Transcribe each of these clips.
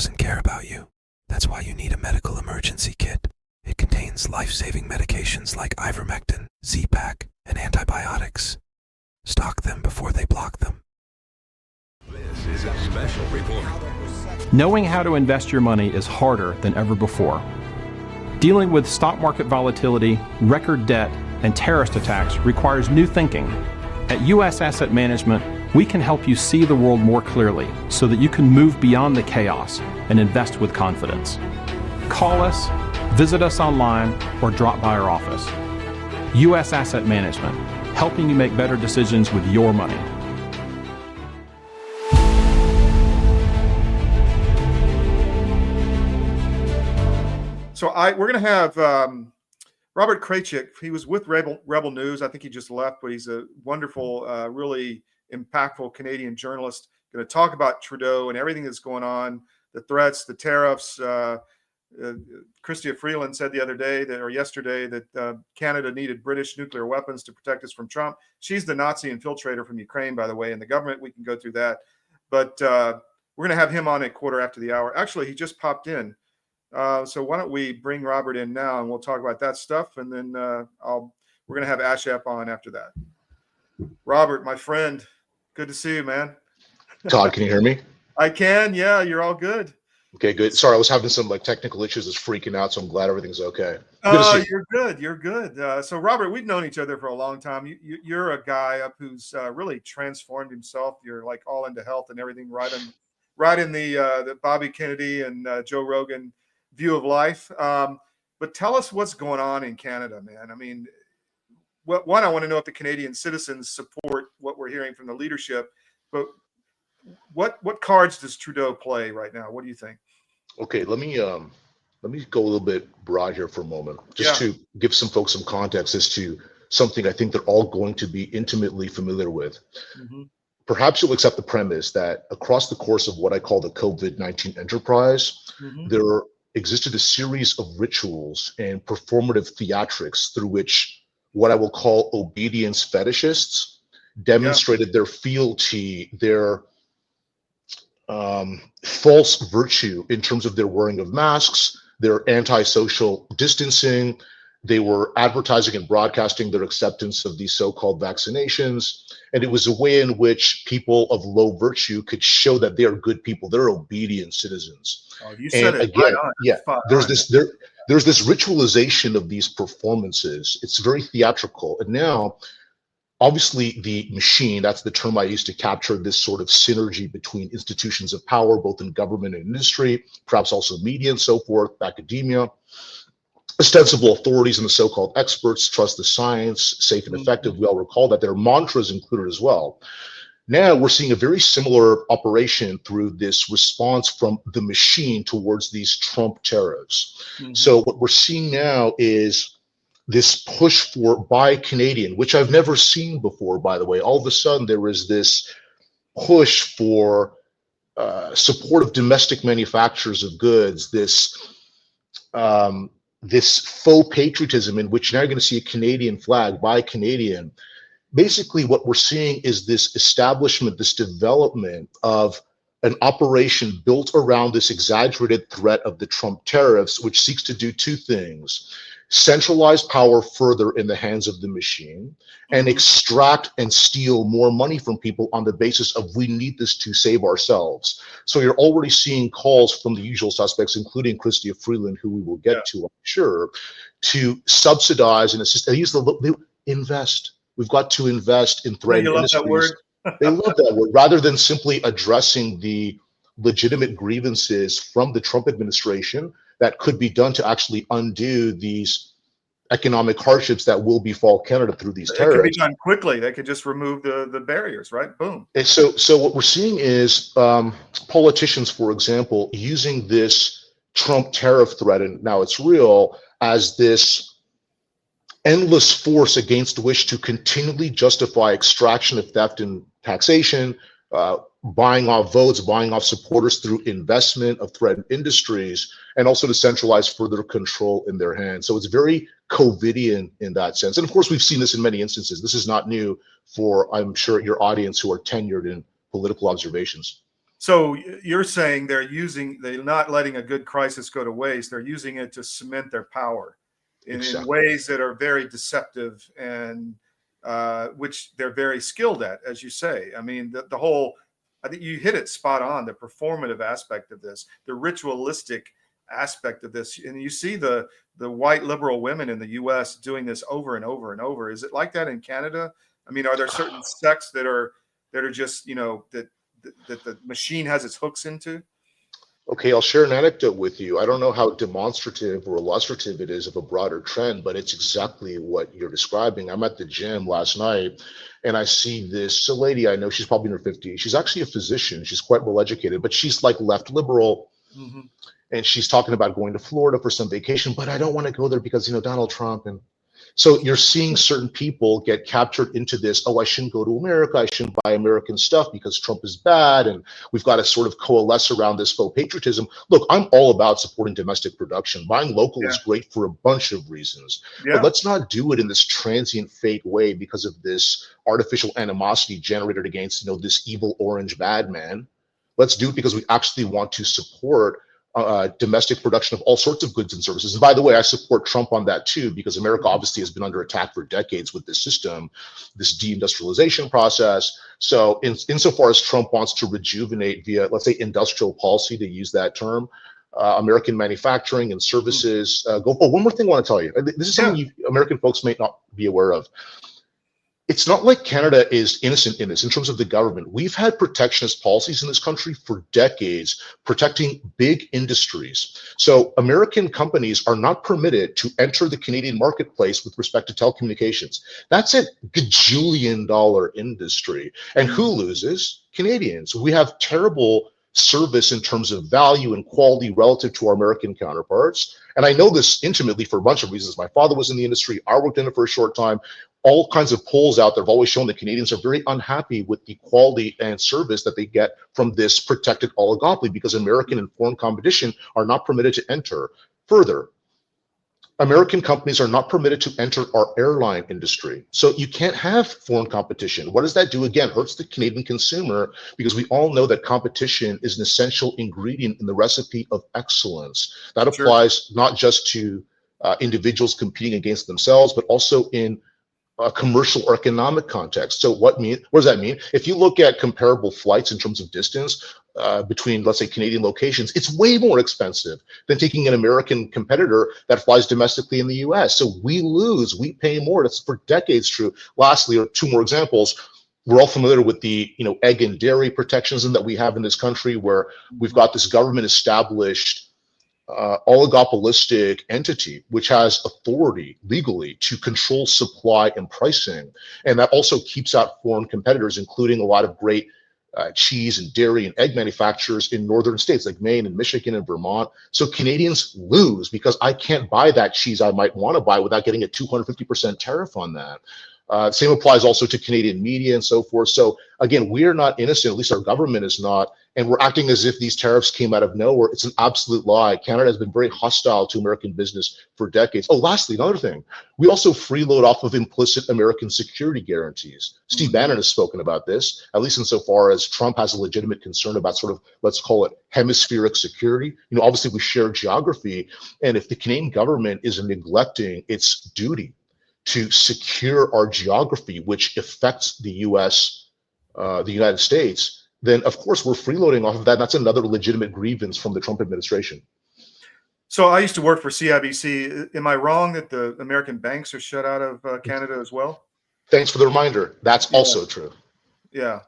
doesn't care about you. That's why you need a medical emergency kit. It contains life-saving medications like ivermectin, Z-Pak, and antibiotics. Stock them before they block them. This is a special report. Knowing how to invest your money is harder than ever before. Dealing with stock market volatility, record debt, and terrorist attacks requires new thinking. At U.S. Asset Management, we can help you see the world more clearly so that you can move beyond the chaos and invest with confidence. Call us, visit us online, or drop by our office. U.S. Asset Management, helping you make better decisions with your money. So we're going to have Robert Kraychik. He was with Rebel News. I think he just left, but he's a wonderful, really impactful Canadian journalist. Going to talk about Trudeau and everything that's going on, the threats, the tariffs. Chrystia Freeland said the other day yesterday that Canada needed British nuclear weapons to protect us from Trump. She's the Nazi infiltrator from Ukraine, by the way, and the government. We can go through that. But we're going to have him on at 1:15. Actually, he just popped in. So why don't we bring Robert in now, and we'll talk about that stuff, and then we're going to have Ashep on after that. Robert, my friend, good to see you, man. Todd, can you hear me? I can. Yeah, you're all good. Okay, good. Sorry, I was having some technical issues. It's freaking out, so I'm glad everything's okay. You're good. You're good. So Robert, we've known each other for a long time. You're a guy up who's really transformed himself. You're like all into health and everything, right in the Bobby Kennedy and Joe Rogan view of life. But tell us what's going on in Canada, man. I mean, one, I want to know if the Canadian citizens support what we're hearing from the leadership, but what cards does Trudeau play right now? What do you think? Okay, let me go a little bit broad here for a moment, just to give some folks some context as to something I think they're all going to be intimately familiar with. Mm-hmm. Perhaps you'll accept the premise that across the course of what I call the COVID-19 enterprise, mm-hmm. there existed a series of rituals and performative theatrics through which what I will call obedience fetishists demonstrated their fealty, their false virtue in terms of their wearing of masks, their anti-social distancing. They were advertising and broadcasting their acceptance of these so-called vaccinations. And it was a way in which people of low virtue could show that they are good people, they're obedient citizens. Oh, you said it again, right on. There's this ritualization of these performances. It's very theatrical. And now, obviously, the machine, that's the term I use to capture this sort of synergy between institutions of power, both in government and industry, perhaps also media and so forth, academia, ostensible authorities and the so-called experts, trust the science, safe and effective. We all recall that there are mantras included as well. Now we're seeing a very similar operation through this response from the machine towards these Trump tariffs. Mm-hmm. So what we're seeing now is this push for buy Canadian, which I've never seen before, by the way. All of a sudden, there is this push for support of domestic manufacturers of goods, this faux patriotism in which now you're going to see a Canadian flag, buy Canadian. Basically, what we're seeing is this establishment, this development of an operation built around this exaggerated threat of the Trump tariffs, which seeks to do two things: centralize power further in the hands of the machine and extract and steal more money from people on the basis of we need this to save ourselves. So you're already seeing calls from the usual suspects, including Chrystia Freeland, who we will get to, I'm sure, to subsidize and assist. They use the invest. We've got to invest in threatened industries. That word. They love that word, rather than simply addressing the legitimate grievances from the Trump administration that could be done to actually undo these economic hardships that will befall Canada through these tariffs. It could be done quickly. They could just remove the barriers, right? Boom. And so what we're seeing is politicians, for example, using this Trump tariff threat, and now it's real, as this endless force against which to continually justify extraction of theft and taxation, buying off votes, buying off supporters through investment of threatened industries, and also to centralize further control in their hands. So it's very COVIDian in that sense. And of course, we've seen this in many instances. This is not new for, I'm sure, your audience who are tenured in political observations. So you're saying they're not letting a good crisis go to waste. They're using it to cement their power in Exactly. ways that are very deceptive and which they're very skilled at, as you say. I mean, the whole, I think you hit it spot on, the performative aspect of this, the ritualistic aspect of this. And you see the white liberal women in the US doing this over and over and over. Is it like that in Canada? I mean, are there certain sects that are just, that the machine has its hooks into? Okay, I'll share an anecdote with you. I don't know how demonstrative or illustrative it is of a broader trend, but it's exactly what you're describing. I'm at the gym last night and I see this lady I know, she's probably in her 50s. She's actually a physician. She's quite well educated, but she's like left liberal. Mm-hmm. And she's talking about going to Florida for some vacation, but I don't want to go there because, Donald Trump. And so you're seeing certain people get captured into this, oh, I shouldn't go to America, I shouldn't buy American stuff because Trump is bad, and we've got to sort of coalesce around this faux patriotism. Look, I'm all about supporting domestic production. Buying local is great for a bunch of reasons, but let's not do it in this transient fake way because of this artificial animosity generated against, this evil orange bad man. Let's do it because we actually want to support domestic production of all sorts of goods and services. And by the way, I support Trump on that too, because America obviously has been under attack for decades with this system, this deindustrialization process. So insofar as Trump wants to rejuvenate via, let's say, industrial policy, to use that term, American manufacturing and services. One more thing I want to tell you. This is something American folks may not be aware of. It's not like Canada is innocent in this in terms of the government. We've had protectionist policies in this country for decades, protecting big industries. So American companies are not permitted to enter the Canadian marketplace with respect to telecommunications. That's a gajillion-dollar industry. And who loses? Canadians. We have terrible service in terms of value and quality relative to our American counterparts. And I know this intimately for a bunch of reasons. My father was in the industry. I worked in it for a short time. All kinds of polls out there have always shown that Canadians are very unhappy with the quality and service that they get from this protected oligopoly because American and foreign competition are not permitted to enter. Further, American companies are not permitted to enter our airline industry. So you can't have foreign competition. What does that do? Again, hurts the Canadian consumer because we all know that competition is an essential ingredient in the recipe of excellence. That applies not just to individuals competing against themselves, but also in a commercial or economic context. So what does that mean? If you look at comparable flights in terms of distance between, let's say, Canadian locations, it's way more expensive than taking an American competitor that flies domestically in the US. So we lose, we pay more. That's for decades true. Lastly, two more examples. We're all familiar with the egg and dairy protectionism that we have in this country, where we've got this government established oligopolistic entity which has authority legally to control supply and pricing, and that also keeps out foreign competitors, including a lot of great cheese and dairy and egg manufacturers in northern states like Maine and Michigan and Vermont. So Canadians lose because I can't buy that cheese I might want to buy without getting a 250% tariff on that. Same applies also to Canadian media and so forth. So again, we're not innocent, at least our government is not, and we're acting as if these tariffs came out of nowhere. It's an absolute lie. Canada has been very hostile to American business for decades. Oh, lastly, another thing, we also freeload off of implicit American security guarantees. Steve Bannon has spoken about this, at least insofar as Trump has a legitimate concern about sort of, let's call it hemispheric security. Obviously we share geography, and if the Canadian government is neglecting its duty to secure our geography, which affects the the United States, then of course we're freeloading off of that. That's another legitimate grievance from the Trump administration. So I used to work for CIBC. Am I wrong that the American banks are shut out of Canada as well? Thanks for the reminder. That's also true. Yeah.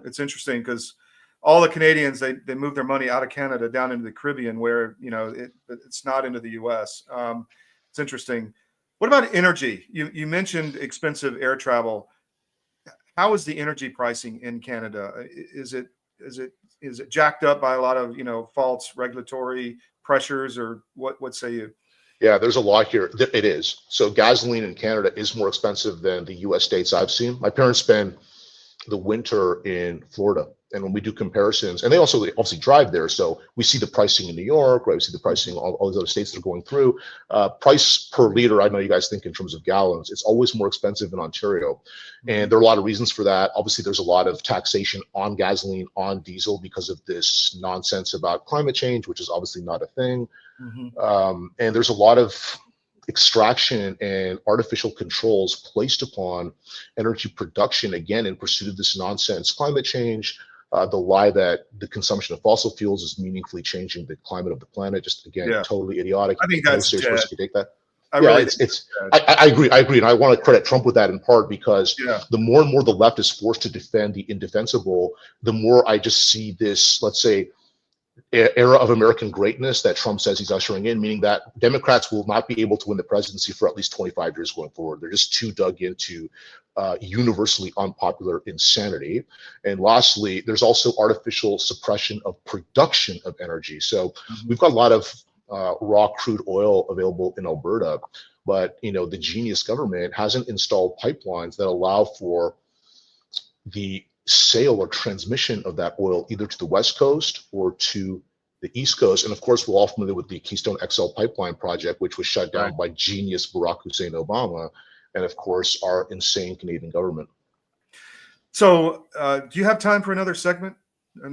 It's interesting because all the Canadians, they move their money out of Canada down into the Caribbean, where it's not into the U.S. It's interesting. What about energy? You mentioned expensive air travel. How is the energy pricing in Canada? Is it jacked up by a lot of false regulatory pressures, or what say you? Yeah, there's a lot here. It is. So gasoline in Canada is more expensive than the U.S. states I've seen. My parents spend the winter in Florida. And when we do comparisons, and they obviously drive there, so we see the pricing in New York, right? We see the pricing all those other states that are going through. Price per liter, I know you guys think in terms of gallons, it's always more expensive in Ontario. And there are a lot of reasons for that. Obviously, there's a lot of taxation on gasoline, on diesel because of this nonsense about climate change, which is obviously not a thing. And there's a lot of extraction and artificial controls placed upon energy production, again, in pursuit of this nonsense climate change. The lie that the consumption of fossil fuels is meaningfully changing the climate of the planet, just again, totally idiotic. I think that's no serious person can take that. I agree, and I want to credit Trump with that in part because the more and more the left is forced to defend the indefensible, the more I just see this, let's say, era of American greatness that Trump says he's ushering in, meaning that Democrats will not be able to win the presidency for at least 25 years going forward. They're just too dug into universally unpopular insanity. And lastly, there's also artificial suppression of production of energy. So we've got a lot of raw crude oil available in Alberta, but the genius government hasn't installed pipelines that allow for the sale or transmission of that oil either to the West Coast or to the East Coast. And of course, we're all familiar with the Keystone XL pipeline project, which was shut down by genius Barack Hussein Obama, and of course, our insane Canadian government. So do you have time for another segment?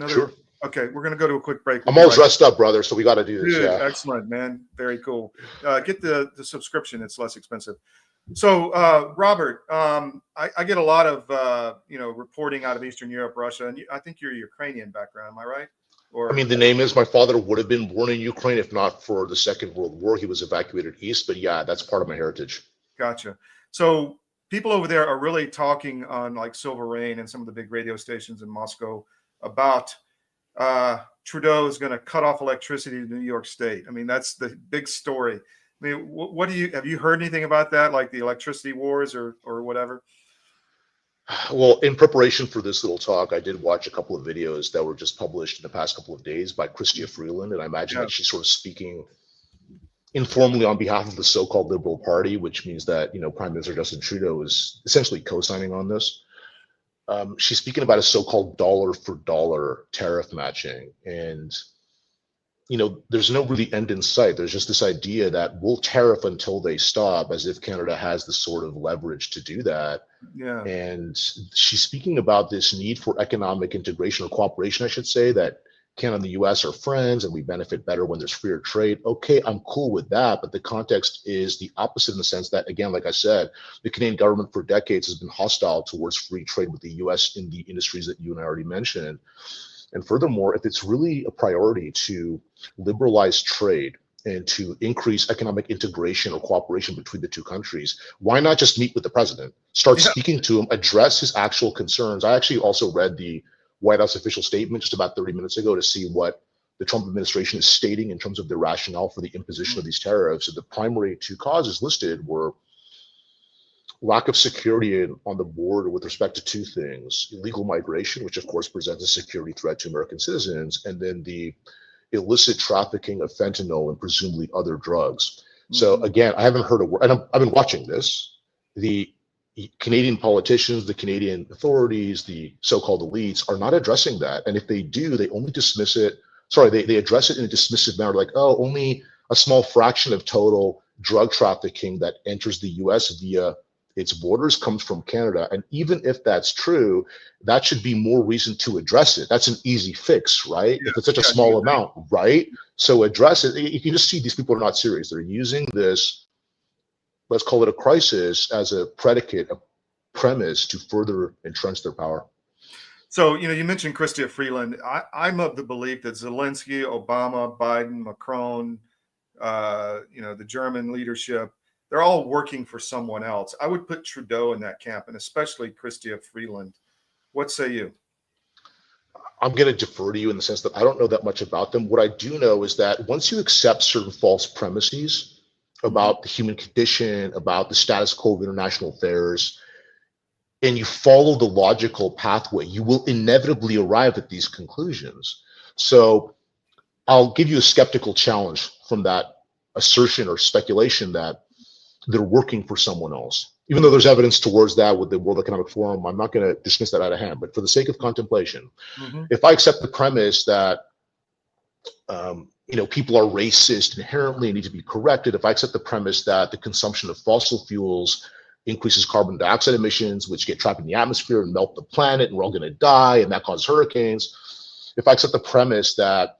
Sure. Okay, we're going to go to a quick break. I'm all dressed up, brother, so we got to do this. Good, excellent, man. Very cool. Get the subscription. It's less expensive. So, Robert, I get a lot of, reporting out of Eastern Europe, Russia, and I think you're Ukrainian background. Am I right? Or, I mean, the name is, my father would have been born in Ukraine if not for the Second World War. He was evacuated east, but yeah, that's part of my heritage. Gotcha. So people over there are really talking on like Silver Rain and some of the big radio stations in Moscow about Trudeau is going to cut off electricity to New York State. I mean, that's the big story. I mean, what have you heard anything about that, like the electricity wars or whatever? Well, in preparation for this little talk, I did watch a couple of videos that were just published in the past couple of days by Chrystia Freeland, and I imagine that she's sort of speaking informally on behalf of the so-called Liberal Party, which means that Prime Minister Justin Trudeau is essentially co-signing on this. She's speaking about a so-called dollar-for-dollar tariff matching, and there's no really end in sight. There's just this idea that we'll tariff until they stop, as if Canada has the sort of leverage to do that. Yeah. And she's speaking about this need for economic integration or cooperation, I should say, that Canada and the US are friends and we benefit better when there's freer trade. Okay, I'm cool with that. But the context is the opposite in the sense that, again, like I said, the Canadian government for decades has been hostile towards free trade with the US in the industries that you and I already mentioned. And furthermore, if it's really a priority to liberalize trade and to increase economic integration or cooperation between the two countries, why not just meet with the president, start speaking to him, address his actual concerns? I actually also read the White House official statement just about 30 minutes ago to see what the Trump administration is stating in terms of the rationale for the imposition of these tariffs. And the primary two causes listed were lack of security on the border with respect to two things: illegal migration, which of course presents a security threat to American citizens, and then the illicit trafficking of fentanyl and presumably other drugs. So again, I haven't heard a word, and I've been watching this. The Canadian politicians, the Canadian authorities, the so-called elites are not addressing that. And if they do, they only dismiss it. Sorry, they address it in a dismissive manner, like, oh, only a small fraction of total drug trafficking that enters the US via its borders comes from Canada. And even if that's true, that should be more reason to address it. That's an easy fix, right? If it's such a small amount, right? So address it. You can just see these people are not serious. They're using this, let's call it a crisis, as a predicate, a premise to further entrench their power. So, you mentioned Chrystia Freeland. I'm of the belief that Zelensky, Obama, Biden, Macron, the German leadership, they're all working for someone else. I would put Trudeau in that camp, and especially Chrystia Freeland. What say you? I'm going to defer to you in the sense that I don't know that much about them. What I do know is that once you accept certain false premises about the human condition, about the status quo of international affairs, and you follow the logical pathway, you will inevitably arrive at these conclusions. So I'll give you a skeptical challenge from that assertion or speculation that they're working for someone else. even though there's evidence towards that with the World Economic Forum, I'm not going to dismiss that out of hand. But for the sake of contemplation, if I accept the premise that people are racist inherently and need to be corrected, if I accept the premise that the consumption of fossil fuels increases carbon dioxide emissions, which get trapped in the atmosphere and melt the planet, and we're all going to die, and that causes hurricanes, if I accept the premise that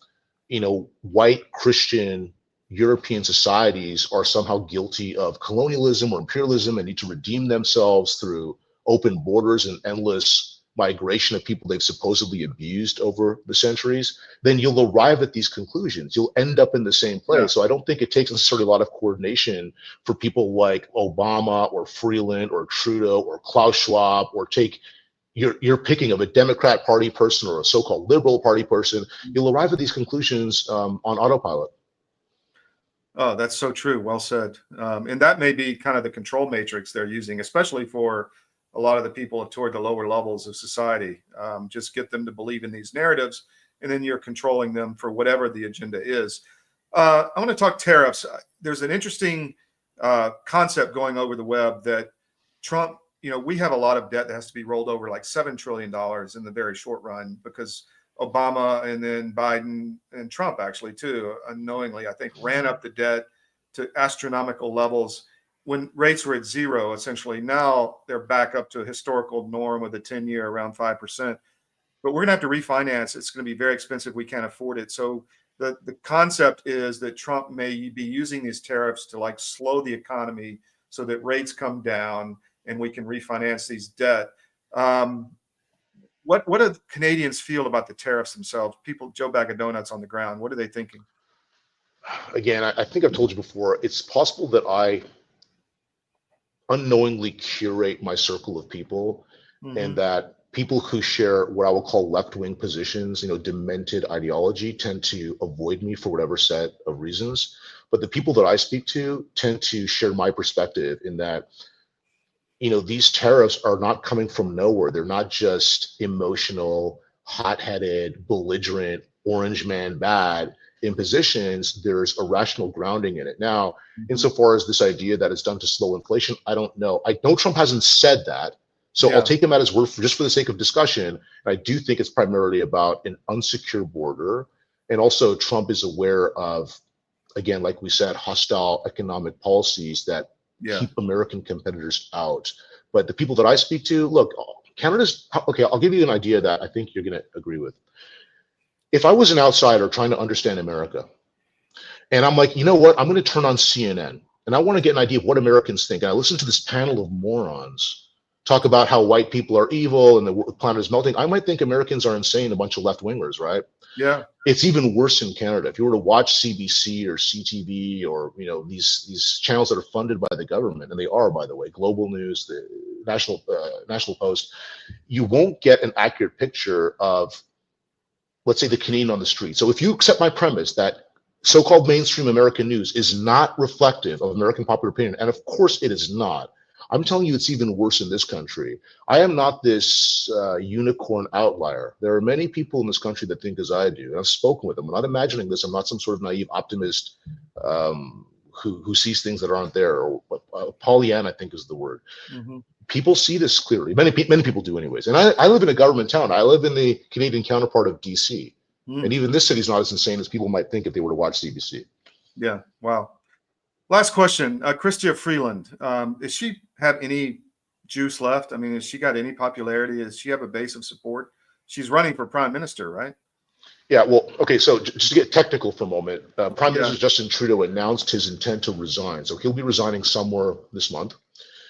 white Christian European societies are somehow guilty of colonialism or imperialism and need to redeem themselves through open borders and endless migration of people they've supposedly abused over the centuries, then you'll arrive at these conclusions. You'll end up in the same place. Yeah. So I don't think it takes necessarily a lot of coordination for people like Obama or Freeland or Trudeau or Klaus Schwab, or take your picking of a Democrat Party person or a so-called Liberal Party person. You'll arrive at these conclusions on autopilot. Oh, that's so true. Well said. And that may be kind of the control matrix they're using, especially for a lot of the people toward the lower levels of society. Just get them to believe in these narratives, and then you're controlling them for whatever the agenda is. I want to talk tariffs. There's an interesting concept going over the web that Trump, we have a lot of debt that has to be rolled over, like $7 trillion in the very short run, because Obama and then Biden and Trump actually too, unknowingly, I think, ran up the debt to astronomical levels when rates were at zero, essentially. Now they're back up to a historical norm with a 10-year around 5%. But we're going to have to refinance. It's going to be very expensive. We can't afford it. So the concept is that Trump may be using these tariffs to slow the economy so that rates come down and we can refinance these debt. What do Canadians feel about the tariffs themselves? People, Joe Bag of Donuts on the ground, what are they thinking? Again, I think I've told you before, it's possible that I unknowingly curate my circle of people, and that people who share what I will call left-wing positions, demented ideology, tend to avoid me for whatever set of reasons. But the people that I speak to tend to share my perspective in that, these tariffs are not coming from nowhere. They're not just emotional, hot-headed, belligerent, orange man bad impositions. There's a rational grounding in it. Now, insofar as this idea that it's done to slow inflation, I don't know. I know Trump hasn't said that, so I'll take him at his word just for the sake of discussion. And I do think it's primarily about an unsecure border. And also Trump is aware of, again, like we said, hostile economic policies that keep American competitors out. But the people that I speak to, look, Canada's, okay, I'll give you an idea that I think you're going to agree with. If I was an outsider trying to understand America, and I'm like, you know what, I'm going to turn on CNN, and I want to get an idea of what Americans think, and I listen to this panel of morons talk about how white people are evil and the planet is melting, I might think Americans are insane, a bunch of left-wingers, right? Yeah. It's even worse in Canada. If you were to watch CBC or CTV or these channels that are funded by the government, and they are, by the way, Global News, the National Post, you won't get an accurate picture of, let's say, the Canadian on the street. So if you accept my premise that so-called mainstream American news is not reflective of American popular opinion, and of course it is not, I'm telling you it's even worse in this country. I am not this unicorn outlier. There are many people in this country that think as I do, and I've spoken with them. I'm not imagining this. I'm not some sort of naive optimist who sees things that aren't there, or Pollyanna, I think is the word. People see this clearly. Many people do anyways. And I live in a government town. I live in the Canadian counterpart of DC. And even this city's not as insane as people might think if they were to watch CBC. Yeah. Wow. Last question. Chrystia Freeland, does she have any juice left? I mean, has she got any popularity? Does she have a base of support? She's running for prime minister, right? Yeah, well, okay, so just to get technical for a moment, Prime Minister Justin Trudeau announced his intent to resign. So he'll be resigning somewhere this month.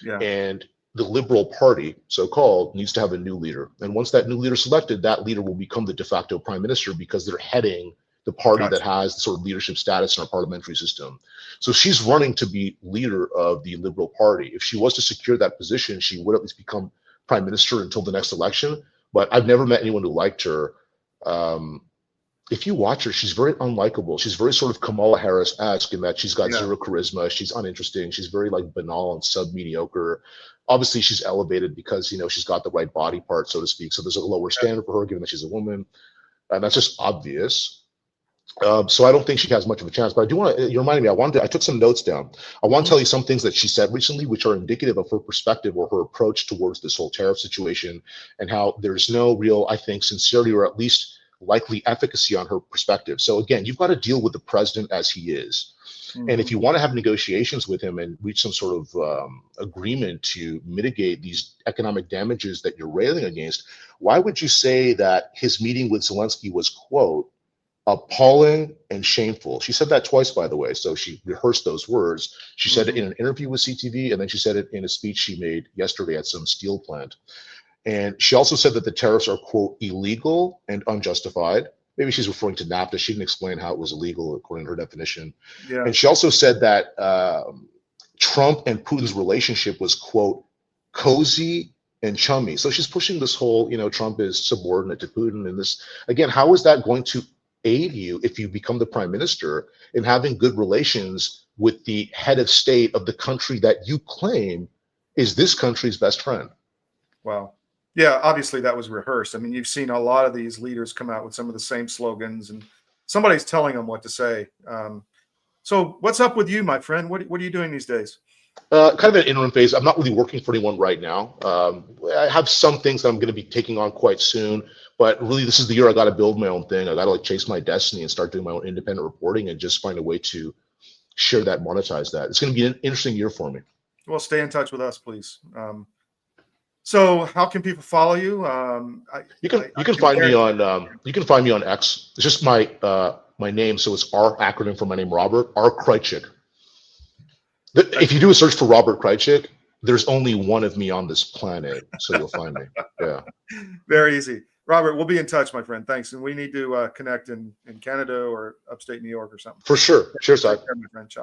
Yeah. And the Liberal Party, so-called, needs to have a new leader. And once that new leader is selected, that leader will become the de facto prime minister because they're heading the party that has the sort of leadership status in our parliamentary system. So she's running to be leader of the Liberal Party. If she was to secure that position, she would at least become prime minister until the next election. But I've never met anyone who liked her. If you watch her, she's very unlikable. She's very sort of Kamala Harris-esque in that she's got zero charisma. She's uninteresting. She's very banal and sub-mediocre. Obviously, she's elevated because, she's got the right body part, so to speak. So there's a lower standard for her, given that she's a woman. And that's just obvious. So I don't think she has much of a chance. But I do want to. You reminded me. I took some notes down. I want to tell you some things that she said recently, which are indicative of her perspective or her approach towards this whole tariff situation, and how there's no real, I think, sincerity or at least likely efficacy on her perspective. So again, you've got to deal with the president as he is. And if you want to have negotiations with him and reach some sort of agreement to mitigate these economic damages that you're railing against, why would you say that his meeting with Zelensky was, quote, appalling and shameful? She said that twice, by the way. So she rehearsed those words. She said it in an interview with CTV, and then she said it in a speech she made yesterday at some steel plant. And she also said that the tariffs are, quote, illegal and unjustified. Maybe she's referring to NAFTA. She didn't explain how it was illegal according to her definition. Yeah. And she also said that Trump and Putin's relationship was, quote, cozy and chummy. So she's pushing this whole, Trump is subordinate to Putin. And this, again, how is that going to aid you if you become the prime minister in having good relations with the head of state of the country that you claim is this country's best friend? Wow. Yeah, obviously that was rehearsed. I mean, you've seen a lot of these leaders come out with some of the same slogans, and somebody's telling them what to say. So what's up with you, my friend? What are you doing these days? Kind of an interim phase. I'm not really working for anyone right now. I have some things that I'm going to be taking on quite soon, but really this is the year I got to build my own thing. I got to chase my destiny and start doing my own independent reporting and just find a way to share that, monetize that. It's going to be an interesting year for me. Well, stay in touch with us, please. So how can people follow you? You can find me on X. It's just my name, so it's R, acronym for my name, Robert R. Kraychik. If you do a search for Robert Kraychik, there's only one of me on this planet, so you'll find me. Yeah. Very easy. Robert, we'll be in touch, my friend. Thanks, and we need to connect in Canada or upstate New York or something. For sure. Cheers, Take care, my friend. Ciao.